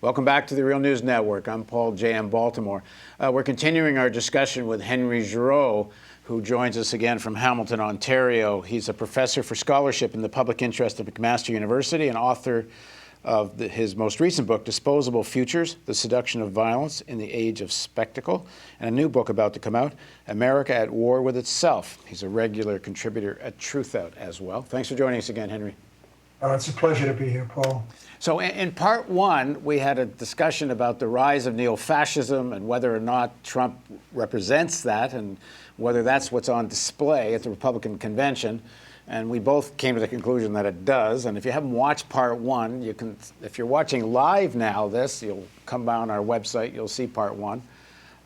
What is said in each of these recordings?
Welcome back to the Real News Network. I'm Paul J.M. Baltimore. We're continuing our discussion with Henry Giroux, who joins us again from Hamilton, Ontario. He's a professor for scholarship in the public interest at McMaster University and author of his most recent book, Disposable Futures, The Seduction of Violence in the Age of Spectacle, and a new book about to come out, America at War with Itself. He's a regular contributor at Truthout as well. Thanks for joining us again, Henry. It's a pleasure to be here, Paul. So in part one, we had a discussion about the rise of neo-fascism and whether or not Trump represents that and whether that's what's on display at the Republican convention. And we both came to the conclusion that it does. And if you haven't watched part one, you can, if you're watching live now you'll come down our website, you'll see part one.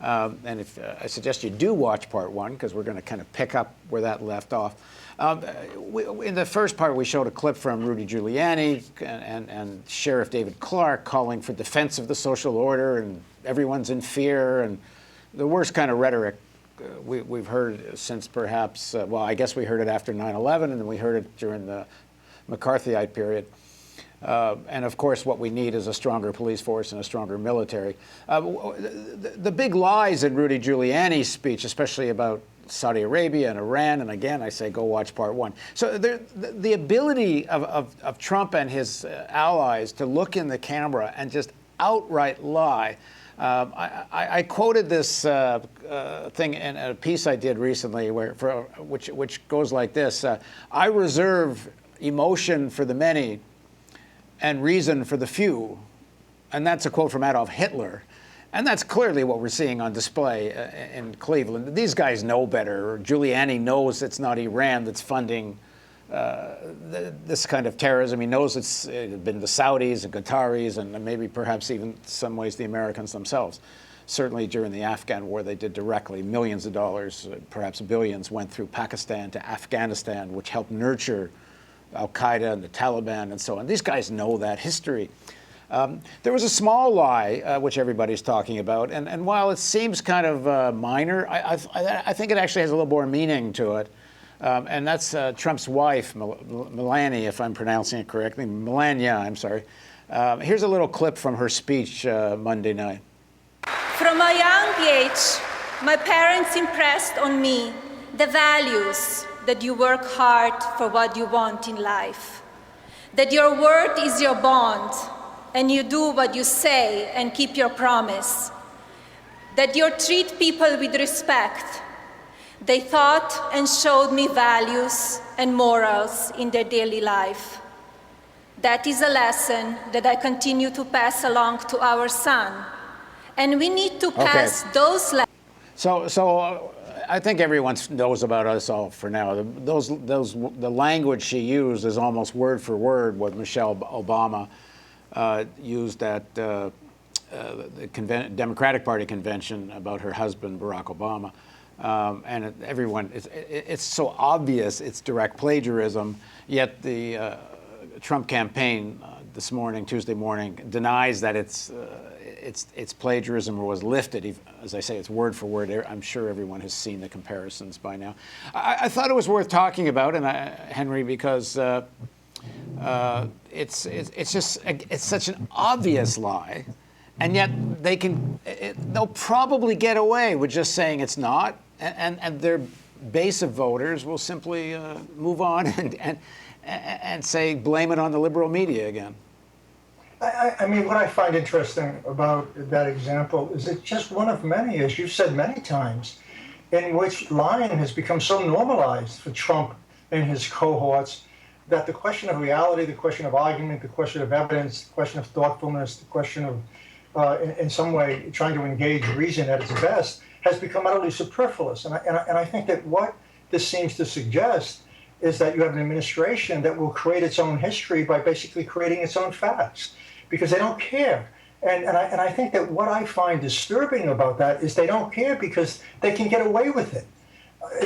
And if I suggest you do watch part one, because we're going to kind of pick up where that left off. In the first part, we showed a clip from Rudy Giuliani and Sheriff David Clark calling for defense of the social order, and everyone's in fear, and the worst kind of rhetoric we've heard since perhaps, well, I guess we heard it after 9/11, and then we heard it during the McCarthyite period. And of course, what we need is a stronger police force and a stronger military. The big lies in Rudy Giuliani's speech, especially about Saudi Arabia and Iran, and again, I say go watch part one. So the ability of Trump and his allies to look in the camera and just outright lie. I quoted this thing in a piece I did recently, which goes like this: "I reserve emotion for the many and reason for the few," and that's a quote from Adolf Hitler. And that's clearly what we're seeing on display in Cleveland. These guys know better. Giuliani knows it's not Iran that's funding this kind of terrorism. He knows it's been the Saudis and Qataris and maybe perhaps even in some ways the Americans themselves. Certainly during the Afghan war, they did directly. Millions of dollars, perhaps billions, went through Pakistan to Afghanistan, which helped nurture al-Qaeda and the Taliban and so on. These guys know that history. There was a small lie, which everybody's talking about, and while it seems kind of minor, I think it actually has a little more meaning to it, and that's Trump's wife, Melania, if I'm pronouncing it correctly, Melania, I'm sorry. Here's a little clip from her speech Monday night. From a young age, my parents impressed on me the values that you work hard for what you want in life, that your word is your bond, and you do what you say and keep your promise, that you treat people with respect. They thought and showed me values and morals in their daily life. That is a lesson that I continue to pass along to our son. And we need to pass those lessons. So I think everyone knows about us all for now. The language she used is almost word for word what Michelle Obama used at the Democratic Party convention about her husband, Barack Obama. And it's so obvious it's direct plagiarism, yet the Trump campaign this morning, Tuesday morning, denies that it's plagiarism or was lifted. As I say, it's word for word. I'm sure everyone has seen the comparisons by now. I thought it was worth talking about, Henry, because it's such an obvious lie, and yet they'll probably get away with just saying it's not, and their base of voters will simply move on and say blame it on the liberal media again. I mean, what I find interesting about that example is it's just one of many, as you've said many times, in which lying has become so normalized for Trump and his cohorts that the question of reality, the question of argument, the question of evidence, the question of thoughtfulness, the question of, in some way, trying to engage reason at its best, has become utterly superfluous. And I think that what this seems to suggest is that you have an administration that will create its own history by basically creating its own facts, because they don't care. And I think that what I find disturbing about that is they don't care because they can get away with it,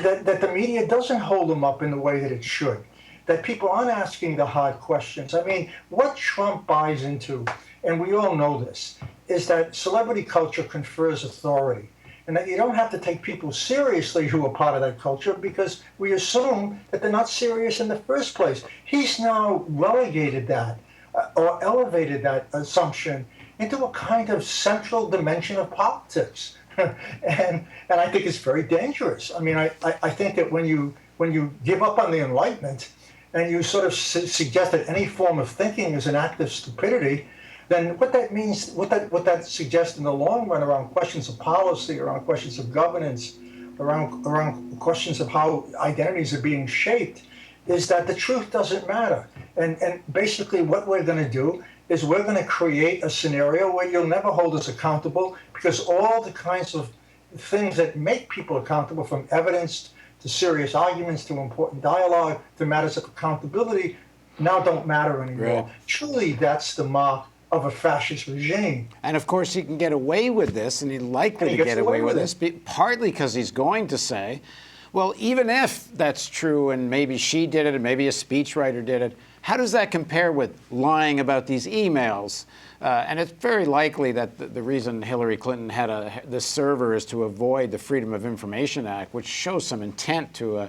that the media doesn't hold them up in the way that it should, that people aren't asking the hard questions. I mean, what Trump buys into, and we all know this, is that celebrity culture confers authority, and that you don't have to take people seriously who are part of that culture because we assume that they're not serious in the first place. He's now relegated that or elevated that assumption into a kind of central dimension of politics. and I think it's very dangerous. I mean, I think that when you give up on the Enlightenment and you sort of suggest that any form of thinking is an act of stupidity, then what that means, what that suggests in the long run around questions of policy, around questions of governance, around questions of how identities are being shaped, is that the truth doesn't matter. And basically what we're going to do is we're going to create a scenario where you'll never hold us accountable, because all the kinds of things that make people accountable, from evidence to serious arguments to important dialogue to matters of accountability, now don't matter anymore. Right. Truly, that's the mark of a fascist regime. And of course, he can get away with this, and he's likely to get away with this, partly because he's going to say, well, even if that's true, and maybe she did it, and maybe a speechwriter did it, how does that compare with lying about these emails? And it's very likely that the reason Hillary Clinton had this server is to avoid the Freedom of Information Act, which shows some intent to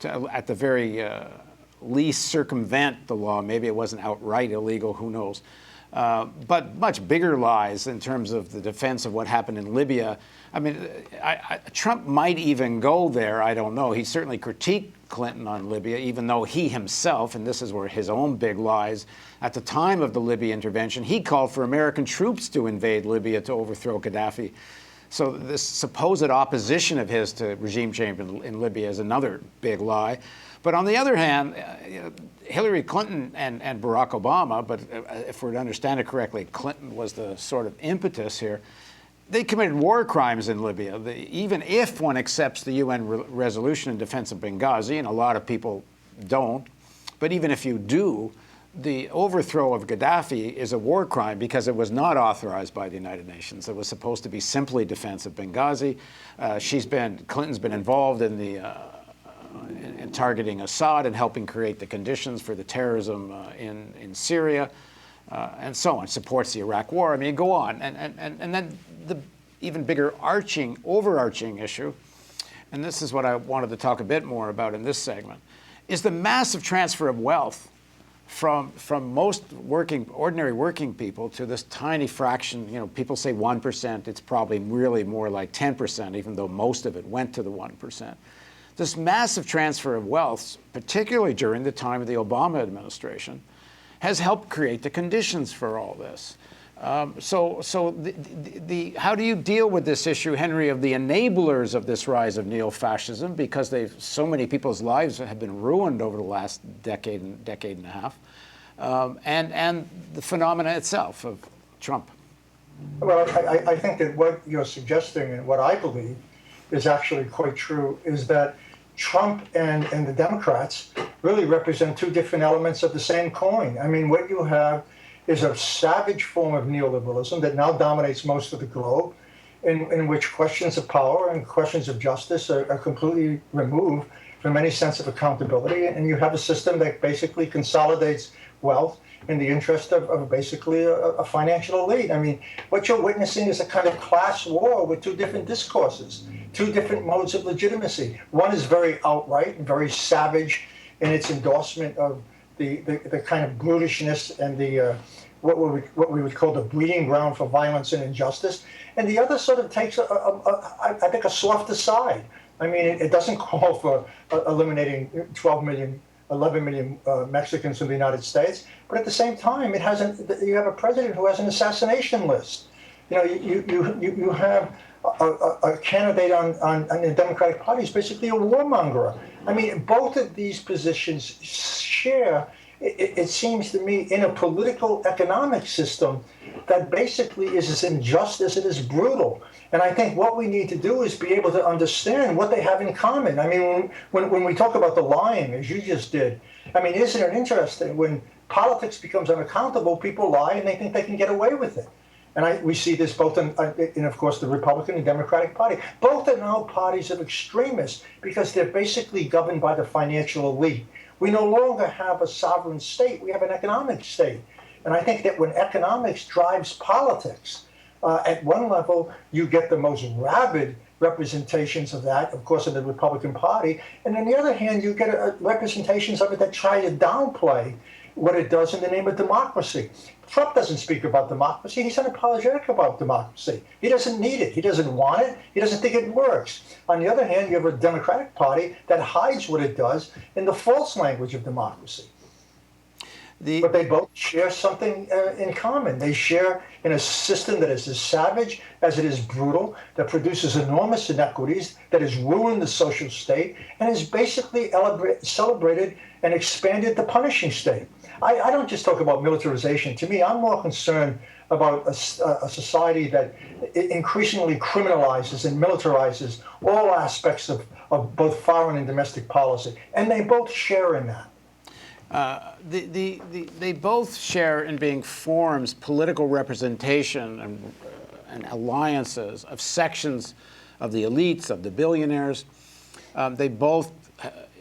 at the very least, circumvent the law. Maybe it wasn't outright illegal, who knows. But much bigger lies in terms of the defense of what happened in Libya. I mean, Trump might even go there. I don't know. He certainly critiqued Clinton on Libya, even though he himself, and this is where his own big lies, at the time of the Libya intervention, he called for American troops to invade Libya to overthrow Gaddafi. So this supposed opposition of his to regime change in Libya is another big lie. But on the other hand, Hillary Clinton and Barack Obama, but if we're to understand it correctly, Clinton was the sort of impetus here. They committed war crimes in Libya. Even if one accepts the UN resolution in defense of Benghazi, and a lot of people don't, but even if you do, the overthrow of Gaddafi is a war crime because it was not authorized by the United Nations. It was supposed to be simply defense of Benghazi. Clinton's been involved in in targeting Assad and helping create the conditions for the terrorism in Syria, and so on. Supports the Iraq War. I mean, go on. And then the even bigger overarching issue, and this is what I wanted to talk a bit more about in this segment, is the massive transfer of wealth from most ordinary working people to this tiny fraction. You know, people say 1%. It's probably really more like 10%, even though most of it went to the 1%. This massive transfer of wealth, particularly during the time of the Obama administration, has helped create the conditions for all this. So how do you deal with this issue, Henry, of the enablers of this rise of neo-fascism, because so many people's lives have been ruined over the last decade and a half, and the phenomena itself of Trump? Well, I think that what you're suggesting and what I believe is actually quite true is that Trump and the Democrats really represent two different elements of the same coin. I mean, what you have is a savage form of neoliberalism that now dominates most of the globe, in which questions of power and questions of justice are completely removed from any sense of accountability. And you have a system that basically consolidates wealth in the interest of basically a financial elite. I mean, what you're witnessing is a kind of class war with two different discourses, two different modes of legitimacy. One is very outright and very savage in its endorsement of the kind of brutishness and the what we would call the breeding ground for violence and injustice. And the other sort of takes, I think, a softer side. I mean, it doesn't call for eliminating 11 million Mexicans in the United States, but at the same time, you have a president who has an assassination list. You know, you have a candidate on the Democratic Party who's basically a warmonger. I mean, both of these positions share, it seems to me, in a political economic system that basically is as unjust as it is brutal. And I think what we need to do is be able to understand what they have in common. I mean, when we talk about the lying, as you just did, I mean, isn't it interesting? When politics becomes unaccountable, people lie and they think they can get away with it. And we see this both in, of course, the Republican and Democratic Party. Both are now parties of extremists because they're basically governed by the financial elite. We no longer have a sovereign state. We have an economic state. And I think that when economics drives politics, at one level, you get the most rabid representations of that, of course, in the Republican Party. And on the other hand, you get representations of it that try to downplay what it does in the name of democracy. Trump doesn't speak about democracy. He's unapologetic about democracy. He doesn't need it. He doesn't want it. He doesn't think it works. On the other hand, you have a Democratic Party that hides what it does in the false language of democracy. But they both share something in common. They share in a system that is as savage as it is brutal, that produces enormous inequities, that has ruined the social state, and has basically celebrated and expanded the punishing state. I don't just talk about militarization. To me, I'm more concerned about a society that increasingly criminalizes and militarizes all aspects of both foreign and domestic policy. And they both share in that. They both share in being forms, political representation and alliances of sections of the elites, of the billionaires. They both,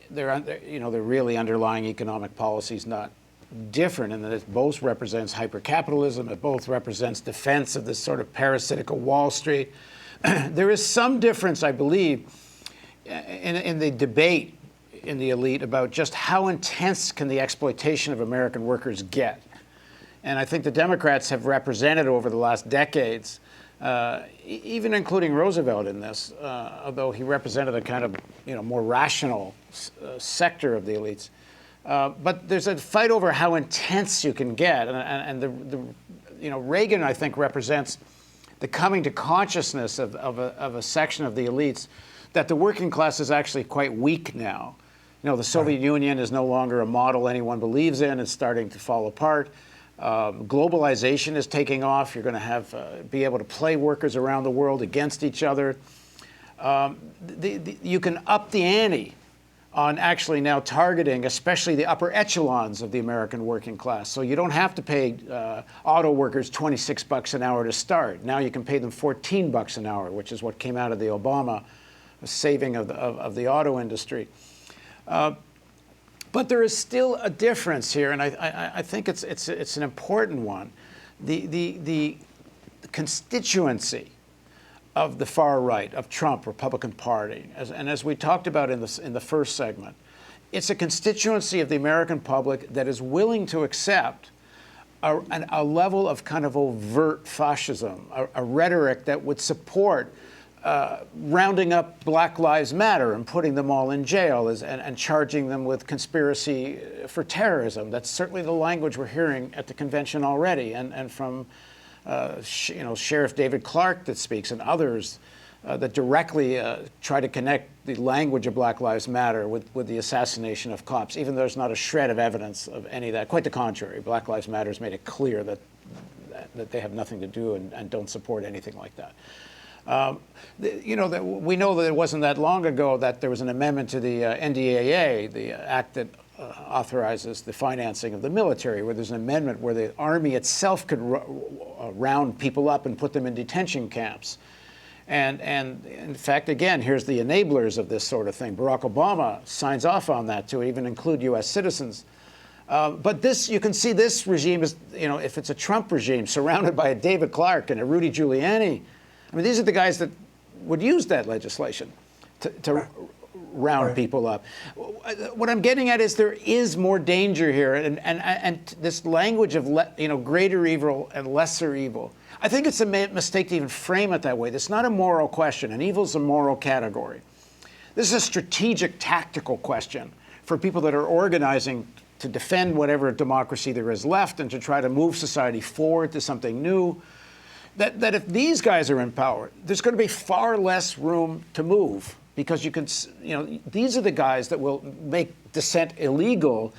their really underlying economic policies not different in that it both represents hypercapitalism, it both represents defense of this sort of parasitical Wall Street. There is some difference, I believe, in the debate in the elite about just how intense can the exploitation of American workers get. And I think the Democrats have represented over the last decades, even including Roosevelt in this, although he represented a kind of more rational sector of the elites. But there's a fight over how intense you can get, and Reagan, I think, represents the coming to consciousness of a section of the elites that the working class is actually quite weak now. The Soviet Union is no longer a model anyone believes in. It's starting to fall apart. Globalization is taking off. You're going to be able to play workers around the world against each other. You can up the ante on actually now targeting especially the upper echelons of the American working class. So you don't have to pay auto workers $26 an hour to start. Now you can pay them $14 an hour, which is what came out of the Obama saving of the auto industry. But there is still a difference here, and I think it's an important one. The constituency of the far right, of Trump, Republican Party, and as we talked about in the first segment, it's a constituency of the American public that is willing to accept a level of kind of overt fascism, a rhetoric that would support rounding up Black Lives Matter and putting them all in jail and charging them with conspiracy for terrorism. That's certainly the language we're hearing at the convention already, and from Sheriff David Clark that speaks, and others that directly try to connect the language of Black Lives Matter with the assassination of cops, even though there's not a shred of evidence of any of that. Quite the contrary. Black Lives Matter has made it clear that they have nothing to do and don't support anything like that. We know that it wasn't that long ago that there was an amendment to the NDAA, the act that authorizes the financing of the military, where there's an amendment where the Army itself could round people up and put them in detention camps. And in fact, again, here's the enablers of this sort of thing. Barack Obama signs off on that to even include U.S. citizens. But you can see this regime is, if it's a Trump regime surrounded by a David Clark and a Rudy Giuliani, I mean, these are the guys that would use that legislation to round people up. What I'm getting at is there is more danger here, and this language of greater evil and lesser evil. I think it's a mistake to even frame it that way. It's not a moral question, and evil's a moral category. This is a strategic, tactical question for people that are organizing to defend whatever democracy there is left and to try to move society forward to something new. That if these guys are in power, there's going to be far less room to move, because these are the guys that will make dissent illegal.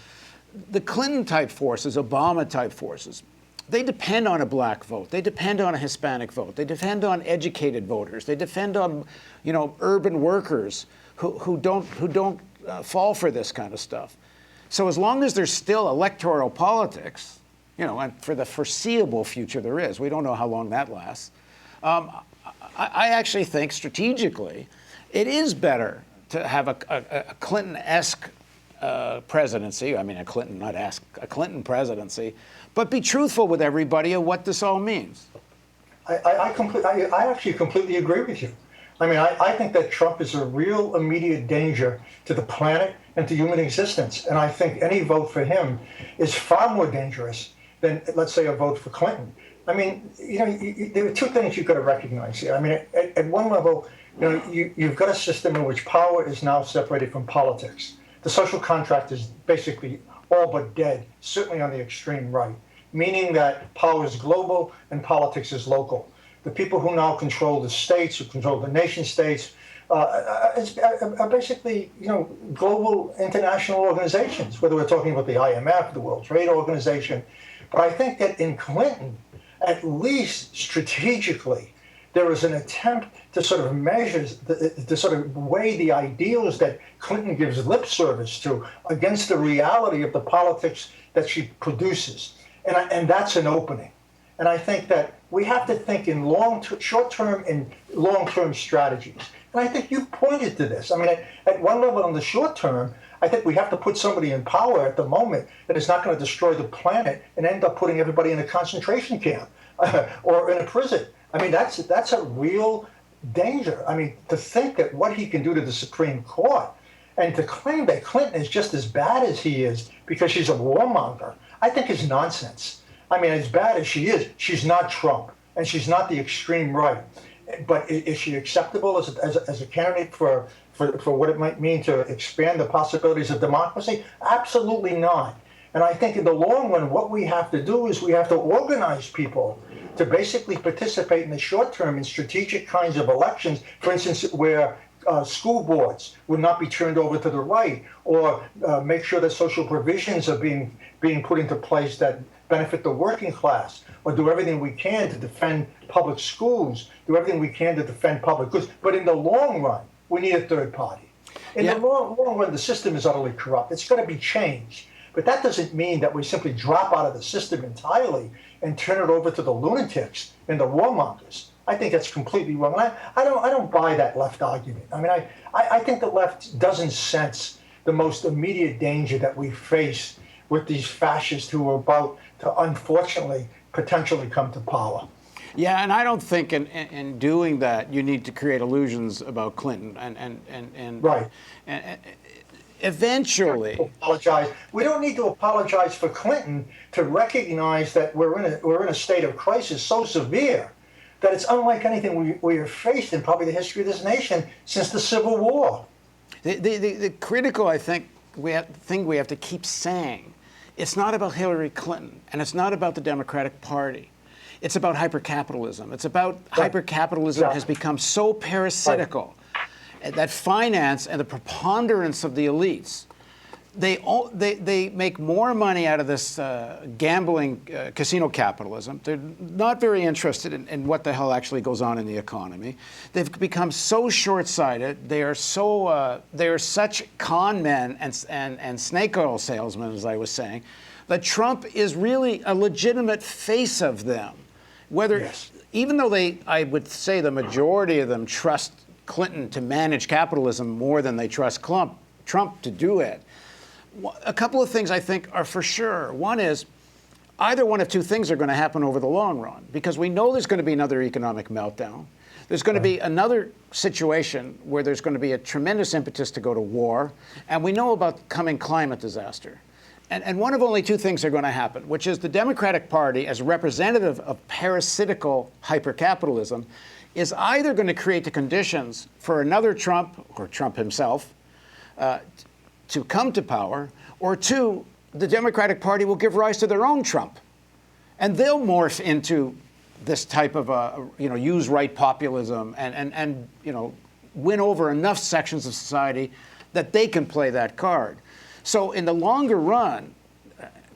The Clinton-type forces, Obama-type forces, they depend on a black vote. They depend on a Hispanic vote. They depend on educated voters. They depend on, urban workers who don't fall for this kind of stuff. So as long as there's still electoral politics, and for the foreseeable future there is. We don't know how long that lasts. I actually think strategically it is better to have a Clinton-esque presidency. I mean, a Clinton presidency, but be truthful with everybody of what this all means. I actually completely agree with you. I mean, I think that Trump is a real immediate danger to the planet and to human existence. And I think any vote for him is far more dangerous than, let's say, a vote for Clinton. I mean, there are two things you've got to recognize here. I mean, at one level, you've got a system in which power is now separated from politics. The social contract is basically all but dead, certainly on the extreme right, meaning that power is global and politics is local. The people who now control the states, who control the nation states, are basically, global international organizations, whether we're talking about the IMF, the World Trade Organization. But I think that in Clinton, at least strategically, there was an attempt to sort of measure, to sort of weigh the ideals that Clinton gives lip service to against the reality of the politics that she produces. And that's an opening. And I think that we have to think in short-term and long-term strategies. And I think you pointed to this. I mean, at one level, in the short term, I think we have to put somebody in power at the moment that is not going to destroy the planet and end up putting everybody in a concentration camp or in a prison. I mean, that's a real danger. I mean, to think that what he can do to the Supreme Court and to claim that Clinton is just as bad as he is because she's a warmonger, I think is nonsense. I mean, as bad as she is, she's not Trump, and she's not the extreme right. But is she acceptable as a candidate for what it might mean to expand the possibilities of democracy? Absolutely not. And I think in the long run, what we have to do is we have to organize people to basically participate in the short term in strategic kinds of elections, for instance, where school boards would not be turned over to the right, or make sure that social provisions are being put into place that benefit the working class, or do everything we can to defend public schools, do everything we can to defend public goods. But in the long run, we need a third party. In the long run, the system is utterly corrupt. It's going to be changed. But that doesn't mean that we simply drop out of the system entirely and turn it over to the lunatics and the warmongers. I think that's completely wrong. And I don't buy that left argument. I mean, I think the left doesn't sense the most immediate danger that we face with these fascists who are about to, unfortunately, potentially come to power. Yeah, and I don't think in doing that you need to create illusions about Clinton and right. And eventually apologize. We don't need to apologize for Clinton to recognize that we're in a state of crisis so severe that it's unlike anything we have faced in probably the history of this nation since the Civil War. The critical, I think, thing we have to keep saying, it's not about Hillary Clinton, and it's not about the Democratic Party. It's about hypercapitalism. It's about hypercapitalism has become so parasitical that finance and the preponderance of the elites, they make more money out of this gambling casino capitalism. They're not very interested in what the hell actually goes on in the economy. They've become so short-sighted. They are such con men and snake oil salesmen, as I was saying, that Trump is really a legitimate face of them. Even though I would say the majority of them trust Clinton to manage capitalism more than they trust Trump to do it. A couple of things I think are for sure. One is either one of two things are going to happen over the long run, because we know there's going to be another economic meltdown. There's going to be another situation where there's going to be a tremendous impetus to go to war, and we know about coming climate disaster. And one of only two things are going to happen, which is the Democratic Party, as representative of parasitical hypercapitalism, is either going to create the conditions for another Trump, or Trump himself, to come to power, or two, the Democratic Party will give rise to their own Trump. And they'll morph into this type of, use right populism and win over enough sections of society that they can play that card. So in the longer run,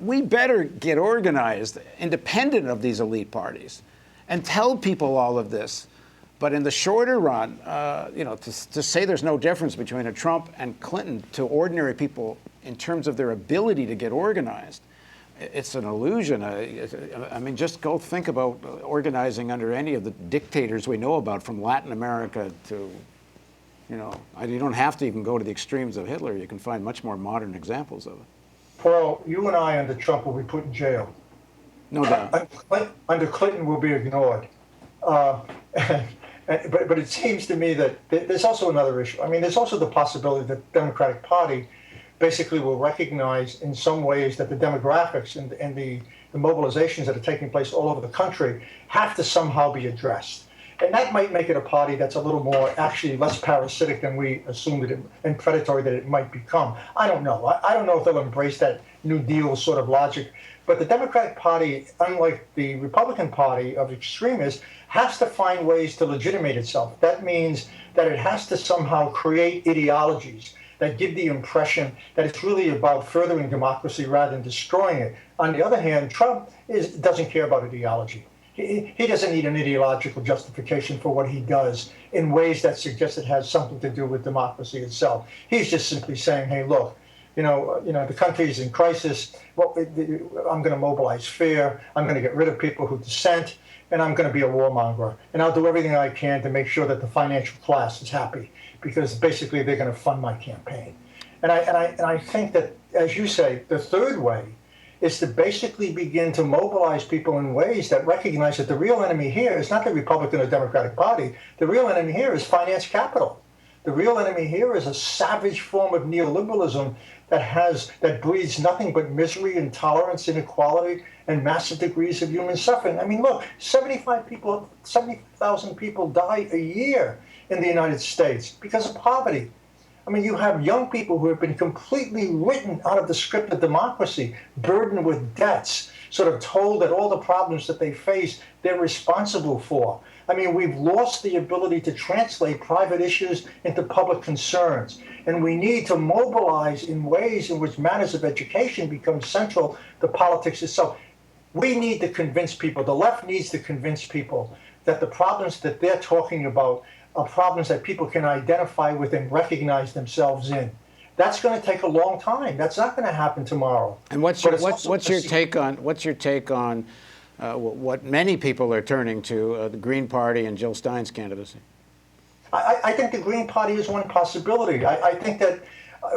we better get organized independent of these elite parties and tell people all of this. But in the shorter run, to say there's no difference between a Trump and Clinton to ordinary people in terms of their ability to get organized, it's an illusion. I mean, just go think about organizing under any of the dictators we know about, from Latin America to, you don't have to even go to the extremes of Hitler. You can find much more modern examples of it. Paul, you and I under Trump will be put in jail. No doubt. Under Clinton, we'll be ignored. But it seems to me that there's also another issue. I mean, there's also the possibility that the Democratic Party basically will recognize in some ways that the demographics and the mobilizations that are taking place all over the country have to somehow be addressed. And that might make it a party that's a little more, actually less parasitic than we assumed it and predatory that it might become. I don't know. I don't know if they'll embrace that New Deal sort of logic. But the Democratic Party, unlike the Republican Party of extremists, has to find ways to legitimate itself. That means that it has to somehow create ideologies that give the impression that it's really about furthering democracy rather than destroying it. On the other hand, Trump doesn't care about ideology. He doesn't need an ideological justification for what he does in ways that suggest it has something to do with democracy itself. He's just simply saying, hey, look, the country is in crisis. Well, I'm going to mobilize fear. I'm going to get rid of people who dissent, and I'm going to be a warmonger. And I'll do everything I can to make sure that the financial class is happy, because basically they're going to fund my campaign. And I think that, as you say, the third way is to basically begin to mobilize people in ways that recognize that the real enemy here is not the Republican or Democratic Party. The real enemy here is finance capital. The real enemy here is a savage form of neoliberalism that breeds nothing but misery, intolerance, inequality, and massive degrees of human suffering. I mean, look, 70,000 people die a year in the United States because of poverty. I mean, you have young people who have been completely written out of the script of democracy, burdened with debts, sort of told that all the problems that they face, they're responsible for. I mean, we've lost the ability to translate private issues into public concerns. And we need to mobilize in ways in which matters of education become central to politics itself. We need to convince people, the left needs to convince people that the problems that they're talking about are problems that people can identify with and recognize themselves in. That's going to take a long time. That's not going to happen tomorrow. And what's your take on what many people are turning to, the Green Party and Jill Stein's candidacy? I think the Green Party is one possibility. I think that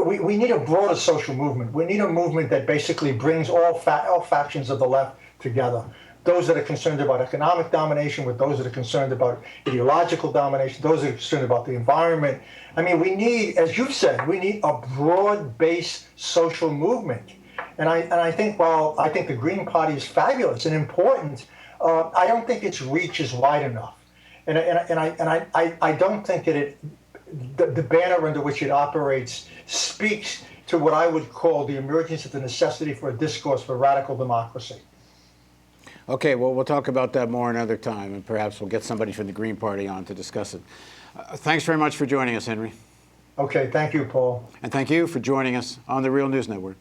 we need a broader social movement. We need a movement that basically brings all factions of the left together. Those that are concerned about economic domination with those that are concerned about ideological domination, those that are concerned about the environment. I mean, we need, as you've said, we need a broad-based social movement. And I think while I think the Green Party is fabulous and important, I don't think its reach is wide enough. And I don't think that the banner under which it operates speaks to what I would call the emergence of the necessity for a discourse for radical democracy. Okay, well, we'll talk about that more another time, and perhaps we'll get somebody from the Green Party on to discuss it. Thanks very much for joining us, Henry. Okay, thank you, Paul. And thank you for joining us on the Real News Network.